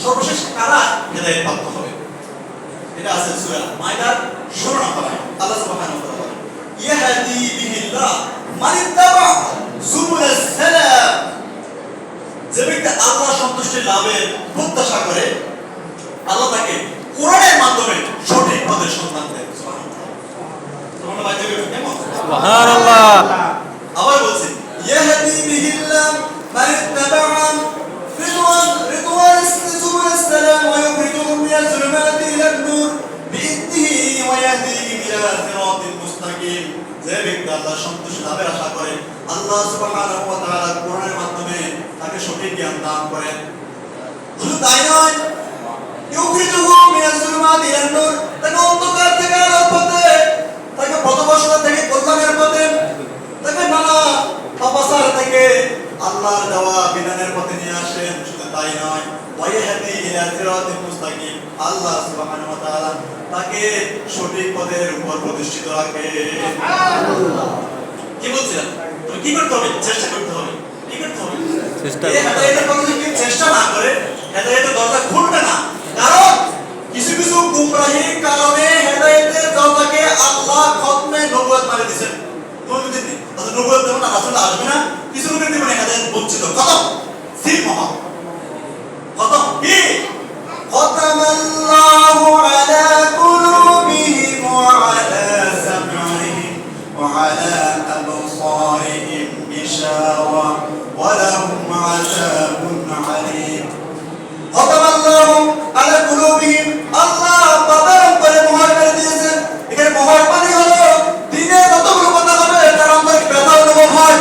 সর্বশেষ কারা হেদায়েত প্রাপ্ত হবে? এটা আছে সূরা মাইদার 16 নম্বর আয়াত। আল্লাহ সুবহানাহু ওয়া তাআলা ইয়াহদি বিহিল্লাহ মান ইত্তাবা সুবুলাস সালাম, যে ব্যক্তি আল্লাহ সন্তুষ্টি লাভের প্রত্যাশা করে আল্লাহ তাকে কোরআনের মাধ্যমে সঠিক পথের সন্ধান দেন। সুবহানাল্লাহ। আবার বলছি ইয়াহদি বিহিল্লাহ মান ইত্তাবা রিদওয়ান সুবুলাস সালাম ওয়া ইউখরিজুহুম মিনাজ যুলুমাতি ইলান নূর বিইذনিহি ওয়া ইয়াহদিহিম ইলা সিরাতিল মুস্তাকিম, যে ব্যক্তি আল্লাহ সন্তুষ্টি লাভের আশা করে আল্লাহ সুবহানাহু ওয়া তাআলা কোরআনের মাধ্যমে তাকে সঠিক জ্ঞান দান করেন। শুধু তাই নয়, ইউখরিজুহুম মিনাজ যুলুমাতি ইলান নূর, তাকে অন্ধকার থেকে আলোর পথে, তাকে পথভ্রষ্টতা থেকে কল্যাণের পথে, তাকে নানা পাপাচার থেকে আল্লাহর দেওয়া বিধানের পথে নিয়ে আসেন। শুধু তাই নয়, ওয়া ইয়াহদি ইলা সিরাতিল মুস্তাকিম, আল্লাহ সুবহানাহু ওয়া তাআলা তাকে সঠিক পথের উপর প্রতিষ্ঠিত রাখে। সুবহানাল্লাহ। কি বলছিলাম? তুমি কি করতে হবে? চেষ্টা করতে হবে। কি করতে হবে? চেষ্টা। এই হেদায়েতের পথে যদি চেষ্টা না করে হেদায়েতের দরজা খুলবে না। কারণ কিছু কিছু গুমরাহির কারণে হেদায়েতের দরজাকে আল্লাহ খতমে নবুয়ত মারি দিবেন। তুমি যদি নবুয়ত দেব না, রাসূল আসবে না, কিছু লোকের জীবনে হেদায়েত বঞ্চিত, খতম, সিল মোহর খতম। কি খতামাল্লাহু আলা কুলুবিহিম ওয়া আলা সাম'ইহিম ওয়া আলা আবসারিহিম গিশাওয়া ওয়া লাহুম আযাবুন আলীম। খতামাল্লাহু আলা কুলুবিহিম, আল্লাহ তাদের উপরে মোহর মেরে দিয়েছেন। এখানে মোহর মানে হলো দ্বীনের যতগুলো কথা হবে তার অন্তরে ব্যথা অনুভব হয়,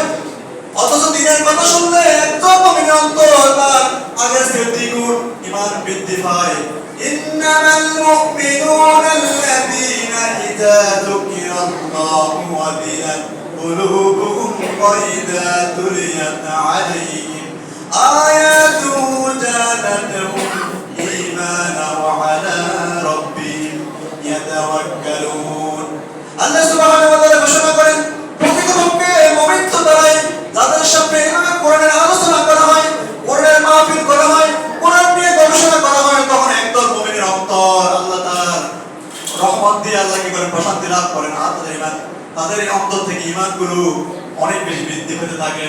অথচ দ্বীনের কথা শুনলে একদম মুমিনের অন্তর তার আগের চেয়ে দ্বিগুণ ঈমান বৃদ্ধি পায়। ইন্নামাল মুমিনুনা আল্লাযীনা ইযা যুকিরাল্লাহু ওয়াজিলাত কুলুবুহুম ওয়া ইযা তুলিয়াত আলাইহিম আয়াতুহু জাদাতুহুম ঈমানা ওয়া আলা রাব্বিহিম ইয়াতাওয়াক্কালুন। আল্লাহ সুবহানাহু ওয়া তাআলা ঘোষণা করেন, প্রকৃতপক্ষে মুমিন তো তারাই যাদের সামনে এভাবে কোরআনের আলোচনা করা হয়, কোরআনের মাহফিল করা হয়, কোরআন নিয়ে গবেষণা করা হয়, তখন একদল মুমিনের অন্তর আল্লাহ তাআলার রহমত দিয়ে আল্লাহ কি করেন? প্রশান্তি লাভ করেন। আর তাদের এই অন্তর থেকে ঈমানগুলো অনেক বেশি বৃদ্ধি পেতে থাকে।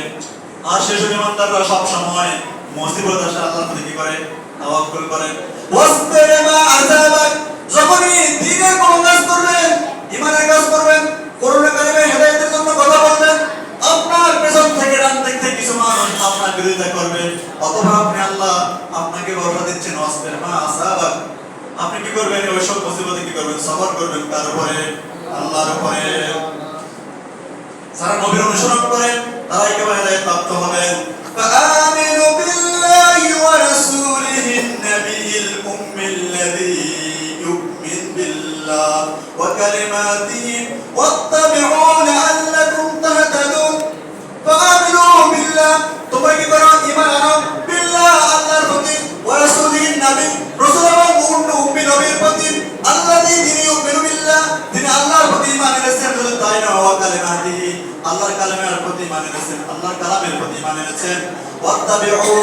আর সেসব ঈমানদাররা সব সময় মুসিবত আসে আল্লাহর প্রতি কি করে? তাওয়াক্কুল করেন। ওয়াসবির মা আযাবাক, যখনই দ্বীনের কোন কাজ করবেন, ঈমানের কাজ করবেন, কোরআনে কারিমে হেদায়েতের জন্য কথা বলবেন, আপনার পেছন থেকে ডান দিক থেকে কিছু মানুষ আপনার বিরোধিতা করবে, অথবা আপনি আল্লাহ আপনাকে ভরসা দিচ্ছেন ওয়াসবির মা আযাবাক, আপনি কি করবেন? ওই সব মুসিবতে কি করবেন? সবর করবেন তার উপরে, আল্লাহর উপরে। যারা নবীর অনুসরণ করেন তারাই কেবল হেদায়েত প্রাপ্ত হবেন। ফাআমিনু বিল্লাহি ওয়া রাসূলিহিন নাবিয়িল উম্মিল্লাযী ইউমিন বিল্লাহ ওয়া কালিমাতিহি ওয়াত্তাবি'উ লাআল্লাকুম তাহতাদুন। ফাআমিনু বিল্লাহ, তোমরা কি করো? ঈমান আনো বিল্লাহ, আল্লাহর প্রতি, ওয়া রাসূলিহিন নবী, রাসূল এবং উম্মি নবীর প্রতি, আল্লাযী যিনি ইউমিনু বিল্লাহ, যিনি আল্লাহর প্রতি ঈমান এনেছেন, শুধু তাই না, ওয়া কালিমাতিহি, আল্লাহর কালামের প্রতি ঈমান এনেছেন, আল্লাহর কালামের প্রতি ঈমান এনেছেন, ওয়াত্তাবি'উ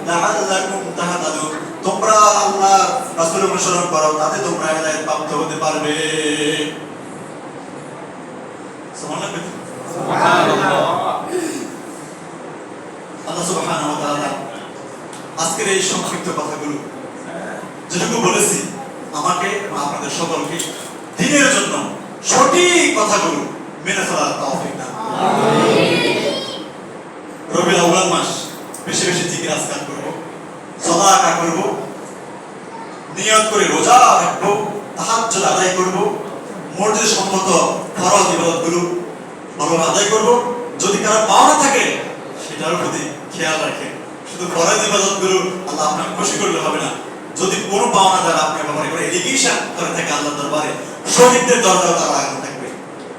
লাআল্লাকুম তাহতাদুন, তোমরা আল্লাহ রাসূলের অনুসরণ করো, তাতে তোমরা হেদায়েত প্রাপ্ত হতে পারবে। সুবহানাল্লাহ। আল্লাহ সুবহানাহু ওয়া তাআলা আজকের এই সংক্ষিপ্ত কথাগুলো যেটুকু বলেছি, আমাকে আপনাদের সকলকে দ্বীনের জন্য সঠিক কথাগুলো মেনে চলার তৌফিক দান করুন। আমিন। রবিউল আউয়াল মাস, বেশি বেশি জিকির আজকার করব, সাদাকা করব, নিয়ত করে রোজা রাখব, তাহাজ্জুদ আদায় করব, মসজিদ সম্মত ফরজ ইবাদতগুলো ভালোভাবে আদায় করব। যদি কারো পাওনা থাকে সেটার প্রতি খেয়াল রাখেন। শুধু ফরজ ইবাদতগুলো আল্লাহ আপনাকে খুশি করলে হবে না, যদি কোনো পাওনা দ্বারা আপনি ব্যাপারে করে এলিগেশন করে থাকে আল্লাহর দরবারে, শহীদদের দরজা তারা লাগানো থাকবে।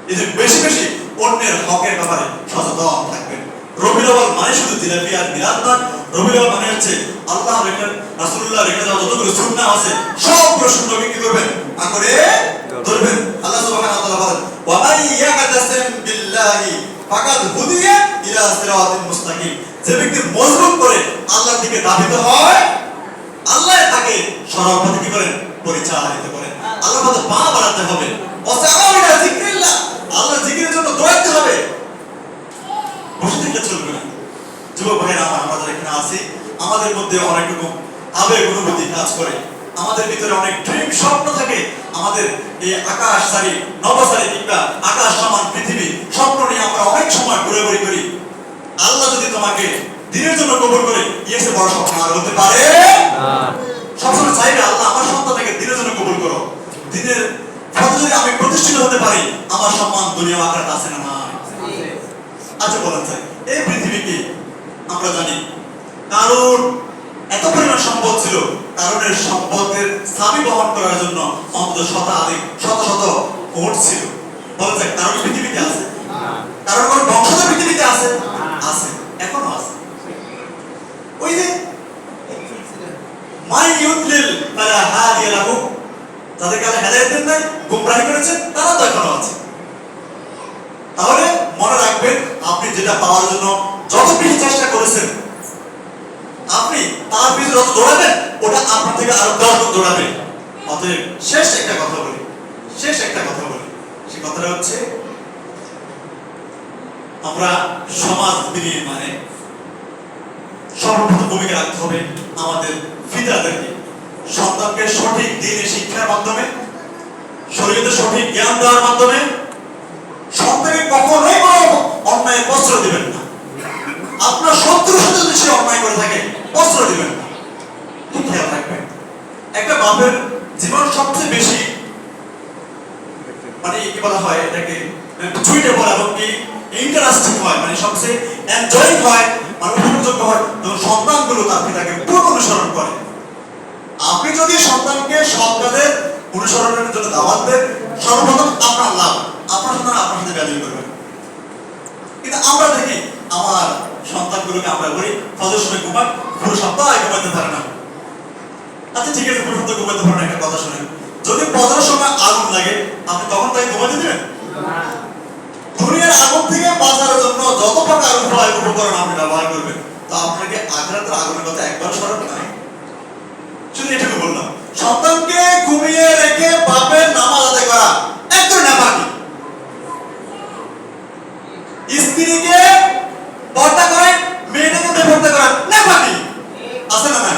এই যে বেশি বেশি অন্যের হকের ব্যাপারে সচেতন থাকবেন। রবিউল আউয়াল মানে শুধু জিলাপি আর মিলাদ নয়, রবিউল আউয়াল মানে হচ্ছে আল্লাহ রেখে রাসূলুল্লাহ রেখে যাওয়া যতগুলো সুন্নাহ আছে সবগুলো সুন্নাহকে কি করবেন? আঁকড়ে ধরবেন। আল্লাহ সুবহানাহু ওয়া তাআলা বলেন, ওয়া মান ইয়াতাসিম বিল্লাহি ফাকাদ হুদিয়া ইলা সিরাতিল মুস্তাকিম, যে ব্যক্তি মজবুত করে আল্লাহর দিকে ধাবিত হয়, আল্লাহ সরল পথে কি করেন, পরিচালিত করেন। আল্লাহর পথে পা বাড়াতে হবে, ওয়াসতাগফিরু যিকরিল্লাহ, আল্লাহর জিকিরের জন্য দৌড়াতে হবে, বসে থেকে চলবে না। যুবক ভাইরা আমার, আমাদের এখানে আছি, আমাদের মধ্যে অনেক রকম আবেগ অনুভূতি কাজ করে, আমাদের ভিতরে অনেক ড্রিম, স্বপ্ন থাকে। আমাদের এই আকাশ সারি, নবসারি কিংবা আকাশ সমান পৃথিবী স্বপ্ন নিয়ে আমরা অনেক সময় ঘোরাঘুরি করি। আল্লাহ যদি তোমাকে দিনের জন্য কবুল করে, এর চেয়ে বড় স্বপ্ন আর হতে পারে না। সবসময় চাইবে আল্লাহ আমার সন্তানকে দিনের জন্য কবুল করো, দিনের পথে যদি আমি প্রতিষ্ঠিত হতে পারি, আমার সম্মান দুনিয়া আখিরাতে আছে না? আচ্ছা বলেন স্যার, এই পৃথিবীকে আমরা জানি কারণ এত পরিমাণ সম্পদ ছিল, কারণের সম্পদের স্বামী বহন করার জন্য অন্তত শতাধিক শত শত উট ছিল। বলেন স্যার, কারণ পৃথিবীতে আছে? কারণ কোন বংশধর পৃথিবীতে আছে? আছে, এখনো আছে। ওই যে মাই ইউদলিল ফালা হাদিয়া লাহু, যাদেরকে আল্লাহ হেদায়েত দেন নাই, গোমরাহি করেছেন, তারা তো এখনো আছে। তাহলে মনে রাখবেন, আপনি যেটা পাওয়ার জন্য যত বেশি চেষ্টা করেছেন, আপনি তার পিছনে যত দৌড়াবেন, ওটা আপনার থেকে আরো 10 গুণ দৌড়াবে। অতএব শেষ একটা কথা বলি, সে কথাটা হচ্ছে, আমরা সমাজ বিনির্মাণে সর্বপ্রথম ভূমিকা রাখতে হবে আমাদের পিতাদেরকে। সন্তানকে সঠিক দিনের শিক্ষার মাধ্যমে, শরীয়তের সঠিক জ্ঞান দেওয়ার মাধ্যমে সন্তানকে কখনোই কোনো অন্যায় প্রশ্রয় দিবেন না। আপনার শত্রুর সাথে যদি সে অন্যায় করে থাকে, প্রশ্রয় দিবেন না। ঠিক খেয়াল রাখবেন, একটা বাপের জীবন সবচেয়ে বেশি মানে কি বলা হয় এটাকে, সুইটেবল এবং কি ইন্টারেস্টিং হয়, মানে সবচেয়ে এনজয়িং হয়, মানে উপভোগযোগ্য হয় যখন সন্তানগুলো তার পিতাকে পুরো অনুসরণ করে। আপনি যদি সন্তানকে সৎ কাজের অনুসরণের জন্য দাওয়াত দেন, সর্বপ্রথম আপনার লাভ, আপনার সন্তান আপনার সাথে ব্যালেন্স করবে। কিন্তু আমরা দেখি আমার সন্তানগুলোকে আমরা বলি ফজর সময় ঘুমান, পুরো সপ্তাহ ঘুমাতে পারে না। আচ্ছা ঠিক আছে, পুরো সপ্তাহ ঘুমাতে পারে না, একটা কথা শুনেন, যদি ফজরের সময় আগুন লাগে, আপনি তখন তাই ঘুমাতে দিবেন? দুনিয়ার আগুন থেকে বাঁচার জন্য যত প্রকার উপায় উপকরণ আপনি ব্যবহার করবেন, তো আপনাকে আখিরাতের আগুনের কথা একবার স্মরণ নাই। শুধু এটুকু বললাম, সন্তানকে ঘুমিয়ে রেখে বাপের নামাজ আদায় করা একদম নাপাকি। স্ত্রীকে পর্দা করে মেয়েটাকে বেপর্দা করা নাপাকি, আছে না নাই?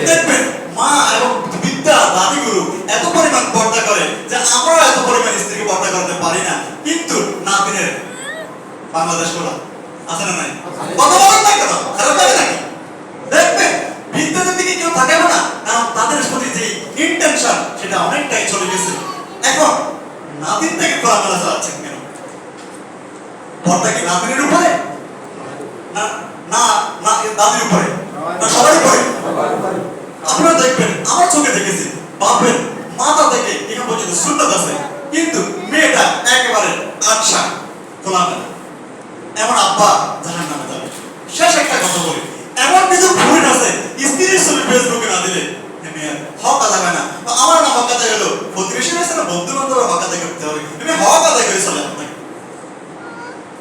দেখবেন মা এবং বিদ্যা দাদিগুরু এত পরিমাণ পর্দা করে যে আমরা এত পরিমাণ স্ত্রীকে পর্দা করতে পারি না, কিন্তু নাতিনের বাংলাদেশ করা আছে না নাই? কথা বলেন না কেন? খারাপ লাগে নাকি? দেখবেন বিদ্যাদের দিকে কেউ থাকে না, কারণ তাদের প্রতি যে ইন্টেনশন সেটা অনেকটাই চলে গেছে। এখন নাতিন থেকে খোলামেলা চালাচ্ছেন কেন? পর্দা কি নাতিনের উপরে না না না দাদির উপরে না সবার উপরে? আপনারা দেখবেন, আমার চোখে দেখেছি বাপের মাথা থেকে এখান পর্যন্ত সুন্নাত আছে, কিন্তু মেয়েটা একেবারে আচ্ছা খোলামেলা। এমন আব্বা জাহান্নামে যাবে। শেষ একটা কথা বলি, এমন কিছু ভুল আছে স্ত্রীর ছবি ফেসবুকে না দিলে মেয়ের হক আদায় হয় না। আমার না হক আদায় হলো, প্রতিবেশী আছে না, বন্ধু বান্ধবের হক আদায় করতে হবে, তুমি হক আদায় করে চলে আপনাকে।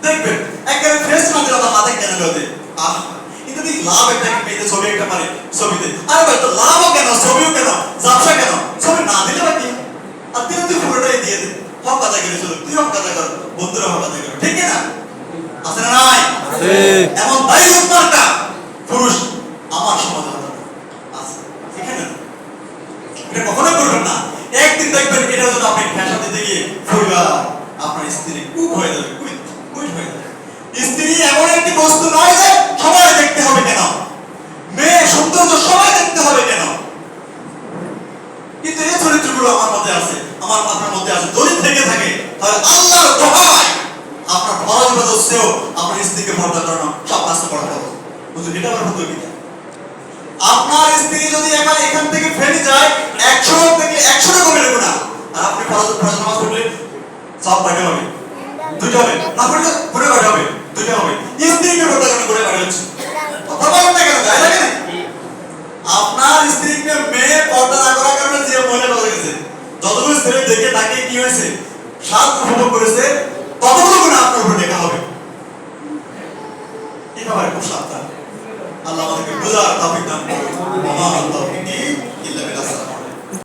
দেখবেন একেবারে ফেস না দিলে হাতে কেন লোদে, আহ কিন্তু দেখি লাভ একটা মেয়েদের ছবি একটা পারে ছবিতে, আরে ভাই তো লাভও কেন, ছবিও কেন, ব্যবসা কেন, ছবি না দিলে বা কি, আর তুই পুরোটাই দিয়ে দে, হক আদায় করে চলো, তুই হক আদায় কর, বন্ধুরা হক আদায় করো, ঠিক না? আছে না নাই? এমন ভাই উন্মার্কা পুরুষ আমার সমাজে আছে, এখানে এটা কখনোই করবেন না। একদিন দেখবেন এটা যদি আপনি ফ্যাশন দিতে গিয়ে পরিবার আপনার স্ত্রী কুক হয়ে যাবে, কুইট হয়ে যাবে। স্ত্রী এমন একটি বস্তু নয় যে সবাই দেখতে হবে কেন, মেয়ে সৌন্দর্য সবাই দেখতে হবে কেন, কিন্তু এই চরিত্রগুলো আমার মধ্যে আছে, আমার আপনার মধ্যে আছে। যদি থেকে থাকে তাহলে আল্লাহর দোহাই আপনার ফরজ বাদতেও আপনার স্ত্রীকে পর্দা করানো সব কাজ করা হবে। বুঝুন, এটা আমার হতো কিনা? আপনার স্ত্রী যদি এখান থেকে ফেলে যায় 100 থেকে 100 কমে নেবে না, আর আপনি ফরজ নামাজ পড়লে সব কয়টা হবে? 2টা হবে, না পড়লে পুরো কয়টা হবে? 2টা হবে। স্ত্রীকে পর্দা করানো করে কয়টা হচ্ছে? কথা বলেন না কেন? গায়ে লাগে না? আপনার স্ত্রীকে মেয়ে পর্দা না করার কারণে যে মহিলা কথা গেছে, যতগুলো ছেলে দেখে তাকে কি হয়েছে, স্বাদ উপভোগ করেছে, ততগুলো গুণ আপনার উপর দেখা হবে। এই ব্যাপারে খুব সাবধান। আল্লাহ আমাদেরকে বোঝার তৌফিক দান করুন।